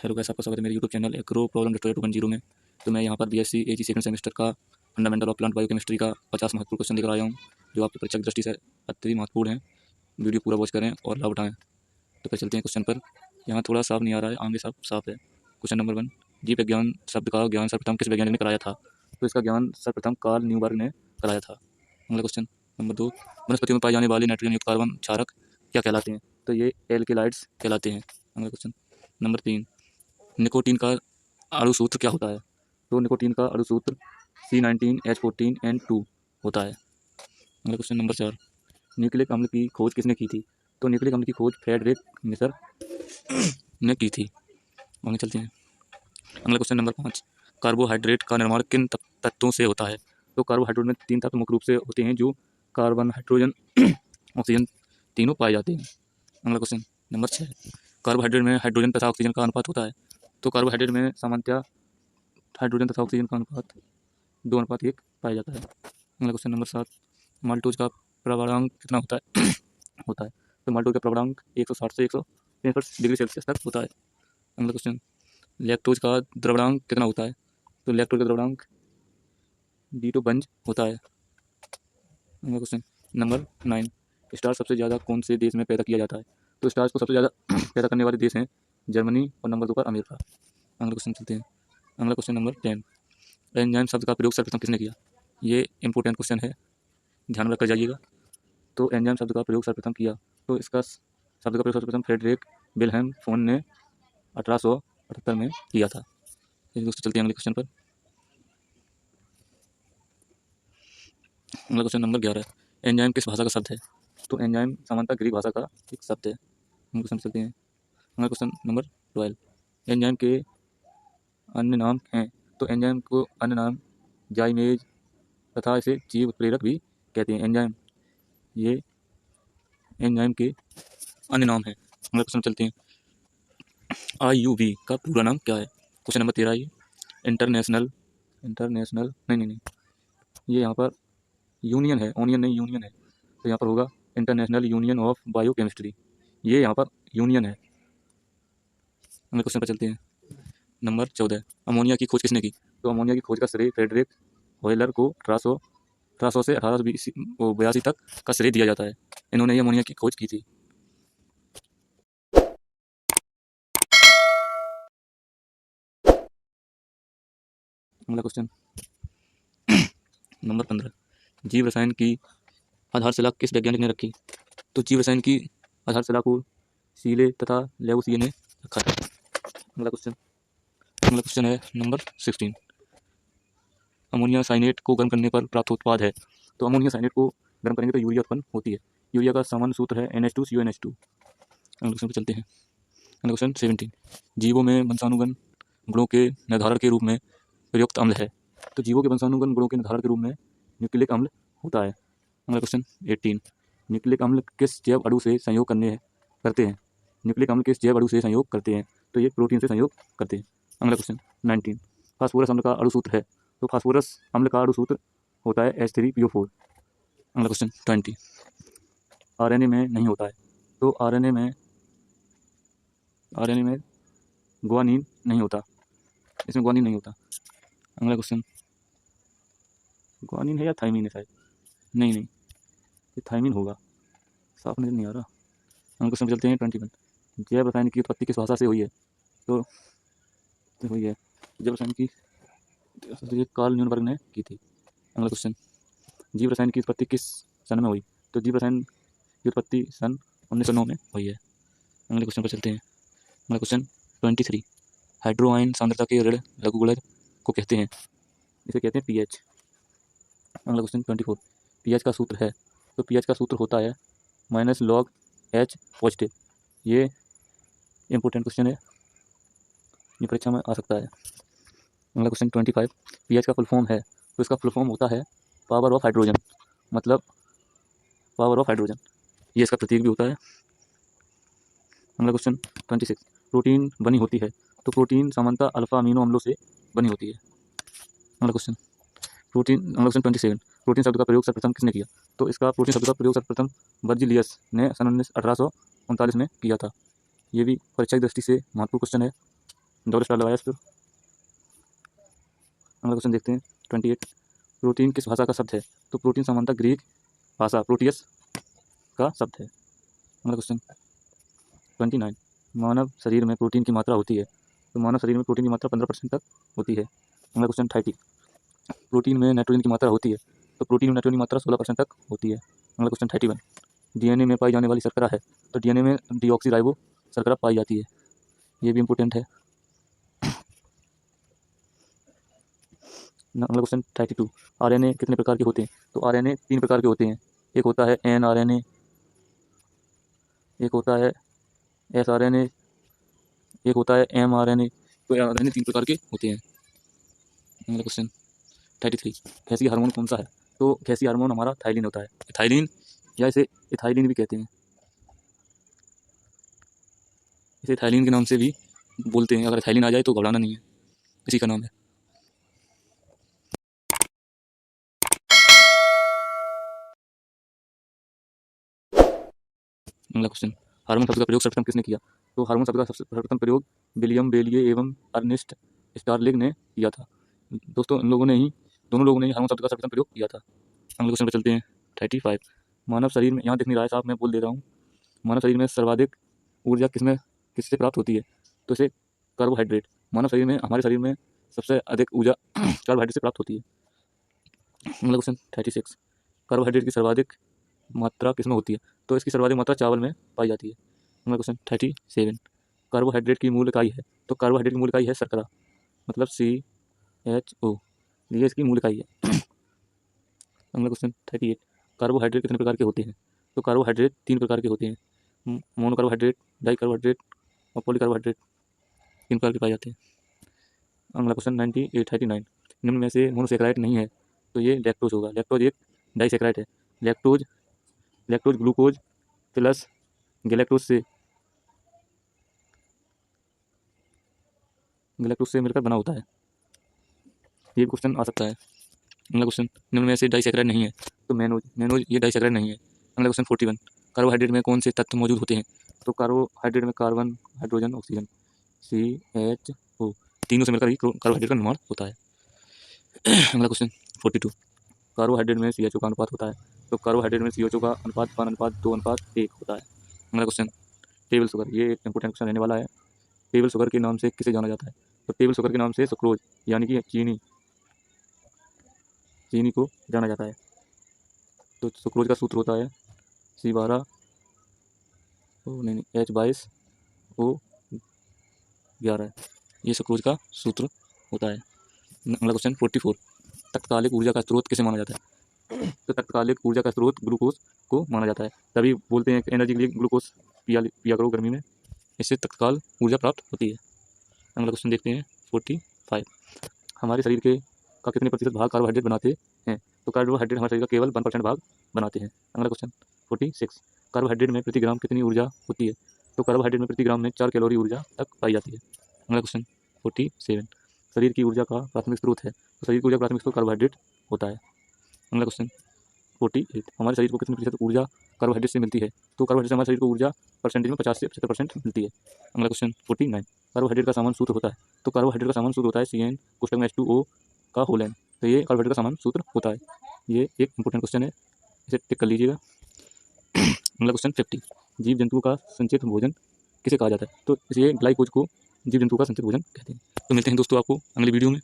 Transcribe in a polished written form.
Hello guys, आपका स्वागत है मेरे YouTube channel agro problem destroyer 2.0 में। तो मैं यहाँ पर बीएससी एजी सेकंड सेमेस्टर का फंडामेंटल ऑफ प्लांट बायोकेमिस्ट्री का 50 महत्वपूर्ण क्वेश्चन लेकर आया हूँ, जो आपकी परीक्षा की दृष्टि से अत्यधिक महत्वपूर्ण है। वीडियो पूरा वॉच करें और लाभ उठाएं। तो फिर चलते हैं क्वेश्चन पर। यहाँ थोड़ा साफ नहीं आ रहा है, आगे साफ है। क्वेश्चन नंबर 1, जीव विज्ञान शब्द का ज्ञान सर्वप्रथम किस वैज्ञानिक ने कराया था? तो इसका ज्ञान सर्वप्रथम कार्ल न्यूबर्ग ने कराया था। अगला क्वेश्चन नंबर 2, वनस्पतियों में पाई जाने वाली नाइट्रोजन युक्त कार्बन क्षारक क्या कहलाते हैं? तो ये एल्केलाइड्स कहलाते हैं। अगला क्वेश्चन नंबर 3, निकोटीन का अणुसूत्र क्या होता है? तो निकोटीन का अणुसूत्र C19H14N2 होता है। अगला क्वेश्चन नंबर 4, न्यूक्लिक अम्ल की खोज किसने की थी? तो न्यूक्लिक अम्ल की खोज फ्रेडरिक मिसर ने की थी। आगे चलते हैं। अगला क्वेश्चन नंबर 5, कार्बोहाइड्रेट का निर्माण किन तत्वों से होता है? तो कार्बोहाइड्रेट में 3 तत्व मुख्य रूप से होते हैं, जो कार्बन, हाइड्रोजन, ऑक्सीजन तीनों पाए जाते हैं। अगला क्वेश्चन नंबर 6, कार्बोहाइड्रेट में हाइड्रोजन तथा ऑक्सीजन का अनुपात होता है? तो कार्बोहाइड्रेट में सामान्यतः हाइड्रोजन तथा ऑक्सीजन का अनुपात 2:1 पाया जाता है। अगला क्वेश्चन नंबर 7, माल्टोज का प्रवणक कितना होता है? होता है तो माल्टोज का प्रवणक 160 से 163 डिग्री सेल्सियस तक होता है। अगला क्वेश्चन, लैक्टोज का द्रवणांक कितना होता है? तो लैक्टोज का द्रवणांक D2 होता है। अगला क्वेश्चन नंबर 9, स्टार्च सबसे ज़्यादा कौन से देश में पैदा किया जाता है? तो स्टार्च को सबसे ज़्यादा पैदा करने वाले देश हैं जर्मनी और नंबर 2 पर अमेरिका। अगला क्वेश्चन चलते हैं। अगला क्वेश्चन नंबर 10, एंजाइम शब्द का प्रयोग सर्वप्रथम किसने किया? ये इंपॉर्टेंट क्वेश्चन है, ध्यान में रखकर जाइएगा। तो एंजाइम शब्द का प्रयोग सर्वप्रथम किया, तो इसका शब्द का प्रयोग सर्वप्रथम फ्रेडरिक विल्हेम फोन ने 1878 में किया था। दोस्तों चलते हैं अगले क्वेश्चन पर। अगला क्वेश्चन नंबर 11, एंजाइम किस भाषा का शब्द है? तो एंजाइम सामान्यतः ग्रीक भाषा का एक शब्द है। हम क्वेश्चन चलते हैं। अगला क्वेश्चन नंबर 12, एंजाइम के अन्य नाम हैं? तो एंजाइम को अन्य नाम जाइमेज तथा इसे जीव उत्प्रेरक भी कहते हैं। एंजाइम, ये एंजाइम के अन्य नाम हैं। अगला क्वेश्चन चलते हैं। IUV का पूरा नाम क्या है? क्वेश्चन नंबर 13, ये इंटरनेशनल नहीं, ये यहाँ पर यूनियन है, ओनियन नहीं यूनियन है, तो यहाँ पर होगा इंटरनेशनल यूनियन ऑफ बायोकेमिस्ट्री, ये यहाँ पर यूनियन है। अगले क्वेश्चन पर चलते हैं। नंबर 14, अमोनिया की खोज किसने की? तो अमोनिया की खोज का श्रेय फ्रेडरिक होयलर को 1800 से 1882 तक का श्रेय दिया जाता है। इन्होंने ये अमोनिया की खोज की थी। अगला क्वेश्चन नंबर 15, जीव रसायन की आधारशिला किस वैज्ञानिक ने रखी? तो जीव रसायन की आधारशिला को सीले तथा लेवुसिये ने रखा था। अगला क्वेश्चन है नंबर 16, अमोनिया साइनेट को गर्म करने पर प्राप्त उत्पाद है? तो अमोनिया साइनेट को गर्म करेंगे तो यूरिया उत्पन्न होती है। यूरिया का सामान्य सूत्र है NH2CONH2। अगले क्वेश्चन पर चलते हैं। अगला क्वेश्चन 17, जीवों में वंशानुगत गुणों के निर्धारण के रूप में प्रयुक्त अम्ल है? तो जीवों के वंशानुगत गुणों के निर्धारण के रूप में न्यूक्लिक अम्ल होता है। अगला क्वेश्चन 18, न्यूक्लिक अम्ल किस जैव अणु से संयोग करते हैं? न्यूक्लिक अम्ल किस जैव अणु से संयोग करते हैं? तो ये प्रोटीन से संयोग करते हैं। अगला क्वेश्चन 19, फास्फोरस अम्ल का अणुसूत्र है? तो फास्फोरस अम्ल का अणुसूत्र होता है H3PO4। अगला क्वेश्चन 20, RNA में नहीं होता है? तो RNA में ग्वानिन नहीं होता, इसमें ग्वानिन नहीं होता। अगला क्वेश्चन, ग्वानिन है या थाइमिन है शायद, नहीं ये थाइमिन होगा, साफ नजर नहीं आ रहा। हम क्वेश्चन चलते हैं 21, जैव रसायन की उत्पत्ति किस भाषा से हुई है? तो हुई है जैव रसायन की कार्ल न्यूनबर्ग ने की थी। अगला क्वेश्चन, जीव रसायन की उत्पत्ति किस सन में हुई? तो जीव रसायन की उत्पत्ति सन 1909 में हुई है। अगले क्वेश्चन पर चलते हैं। अगला क्वेश्चन 23, हाइड्रोआयन सांद्रता के ऋण लघुगणक को कहते हैं? इसे कहते हैं pH। अगला क्वेश्चन 24, pH का सूत्र है? तो pH का सूत्र होता है -log H पॉजिटिव। ये इंपॉर्टेंट क्वेश्चन है, ये परीक्षा में आ सकता है। अगला क्वेश्चन 25, pH का फुल फॉर्म है? तो इसका फुल फॉर्म होता है पावर ऑफ हाइड्रोजन, मतलब पावर ऑफ हाइड्रोजन, ये इसका प्रतीक भी होता है। अगला क्वेश्चन 26, प्रोटीन बनी होती है? तो प्रोटीन सामान्यतः अल्फा अमीनो अम्लों से बनी होती है। अगला क्वेश्चन 27, प्रोटीन शब्द का प्रयोग सर्वप्रथम किसने किया? तो इसका प्रोटीन शब्द का प्रयोग सर्वप्रथम वर्जिलियस ने सन 1839 में किया था। ये भी परीक्षा की दृष्टि से महत्वपूर्ण क्वेश्चन है। डबल स्टार लगाया इस पर। अगला क्वेश्चन देखते हैं 28। प्रोटीन किस भाषा का शब्द है? तो प्रोटीन सामान्यतः ग्रीक भाषा प्रोटियस का शब्द है। अगला क्वेश्चन 29। मानव शरीर में प्रोटीन की मात्रा होती है? तो मानव शरीर में प्रोटीन की मात्रा 15% तक होती है। अगला क्वेश्चन 30। प्रोटीन में नाइट्रोजन की मात्रा होती है? तो प्रोटीन में नाइट्रोजन की मात्रा 16% तक होती है। अगला क्वेश्चन 31। डीएनए में पाई जाने वाली शर्करा है? तो डीएनए में डीऑक्सीराइबो शर्करा पाई जाती है। ये भी इंपॉर्टेंट है। अगला क्वेश्चन 32। आरएनए कितने प्रकार के होते हैं? तो आरएनए 3 प्रकार के होते हैं। एक होता है एनआरएनए, एक होता है एसआरएनए, एक होता है एमआरएनए। तो आरएनए 3 प्रकार के होते हैं। अगला क्वेश्चन 33। गैसीय हार्मोन कौन सा है? तो गैसीय हार्मोन हमारा थाइलिन होता है। इथाइलिन या इसे इथाइलिन भी कहते हैं। इसे थाइलिन के नाम से भी बोलते हैं। अगर थाइलिन आ जाए तो घबराना नहीं है, इसी का नाम है। अगला क्वेश्चन, हार्मोन शब्द का प्रयोग सर्वप्रथम किसने किया? तो हार्मोन शब्द का सर्वप्रथम प्रयोग विलियम बेलिये एवं अर्नेस्ट स्टारलिंग ने किया था। दोस्तों दोनों लोगों ने हार्मोन शब्द का सर्वप्रथम प्रयोग किया था। अगले क्वेश्चन पर चलते हैं 35। मानव शरीर में, यहाँ दिख नहीं रहा है साहब, मैं बोल दे रहा हूँ। मानव शरीर में सर्वाधिक ऊर्जा किससे प्राप्त होती है? तो इसे कार्बोहाइड्रेट। मानव शरीर में, हमारे शरीर में सबसे अधिक ऊर्जा कार्बोहाइड्रेट से प्राप्त होती है। अगला क्वेश्चन 36। कार्बोहाइड्रेट की सर्वाधिक मात्रा किसमें होती है? तो इसकी सर्वाधिक मात्रा चावल में पाई जाती है। अगला क्वेश्चन 37। कार्बोहाइड्रेट की मूल इकाई है? तो कार्बोहाइड्रेट की मूल इकाई है शर्करा, मतलब CHO, ये इसकी मूल इकाई है। अगला क्वेश्चन 38। कार्बोहाइड्रेट कितने प्रकार के होते हैं? तो कार्बोहाइड्रेट 3 प्रकार के होते हैं। मोनो कार्बोहाइड्रेट, डाई कार्बोहाइड्रेट और पॉली कार्बोहाइड्रेट 3 प्रकार के पाए जाते हैं। अगला क्वेश्चन 39। निम्न में से मोनोसेकेराइड नहीं है? तो ये लैक्टोज होगा। लैक्टोज एक डाइसेकेराइड है। लैक्टोज ग्लूकोज प्लस गैलेक्टोज से मिलकर बना होता है। ये क्वेश्चन आ सकता है। अगला क्वेश्चन, निम्न में से डाइसेकेराइड नहीं है? तो मेनोज ये डाइसेकेराइड नहीं है। अगला क्वेश्चन 41। कार्बोहाइड्रेट में कौन से तत्व मौजूद होते हैं? तो कार्बोहाइड्रेट में कार्बन, हाइड्रोजन, ऑक्सीजन, CHO, तीनों से मिलकर ही कार्बोहाइड्रेट का निर्माण होता है। अगला क्वेश्चन 42। कार्बोहाइड्रेट में CHO का अनुपात होता है? तो कार्बोहाइड्रेट में CHO का अनुपात 1:2:1 होता है। अगला क्वेश्चन, टेबल शुगर, ये एक इंपॉर्टेंट क्वेश्चन रहने वाला है। टेबल शुगर के नाम से किसे जाना जाता है? तो टेबल शुगर के नाम से सुक्रोज यानी कि चीनी को जाना जाता है। तो सुक्रोज का सूत्र होता है H22O11। ये सुक्रोज का सूत्र होता है। अगला क्वेश्चन 44। तत्कालिक ऊर्जा का स्रोत किसे माना जाता है? तो तत्कालिक ऊर्जा का स्रोत ग्लूकोज को माना जाता है। तभी बोलते हैं कि एनर्जी के लिए ग्लूकोज पिया करो गर्मी में, इससे तत्काल ऊर्जा प्राप्त होती है। अगला क्वेश्चन देखते हैं 45। हमारे शरीर का कितने प्रतिशत भाग कार्बोहाइड्रेट बनाते हैं? तो कार्बोहाइड्रेट हमारे शरीर का केवल 1% भाग बनाते हैं। अगला क्वेश्चन 46। कार्बोहाइड्रेट में प्रति ग्राम कितनी ऊर्जा होती है? तो कार्बोहाइड्रेट में प्रति ग्राम में 4 कैलोरी ऊर्जा तक पाई जाती है। अगला क्वेश्चन 47। शरीर की ऊर्जा का प्राथमिक स्रोत है? तो शरीर की ऊर्जा प्राथमिक स्रोत कार्बोहाइड्रेट होता है। अगला क्वेश्चन 48। हमारे शरीर को कितने प्रतिशत ऊर्जा कार्बोहाइड्रेट से मिलती है? तो कार्बोहाइड्रेट से हमारे शरीर को ऊर्जा परसेंटेज में 50 से 75% मिलती है। अगला क्वेश्चन 49। कार्बोहाइड्रेट का सामान्य सूत्र होता है? तो कार्बोहाइड्रेट का सामान्य सूत्र होता है CN का होल n। तो ये कार्बोहाइड्रेट का सामान्य सूत्र होता है। ये एक इंपॉर्टेंट क्वेश्चन है, इसे टिक कर लीजिएगा। अगला क्वेश्चन 50। जीव जंतुओं का संचित भोजन किसे कहा जाता है? तो इसे ग्लाइकोज को जीव जंतुओं का संचित भोजन कहते हैं। तो मिलते हैं दोस्तों आपको अगली वीडियो में।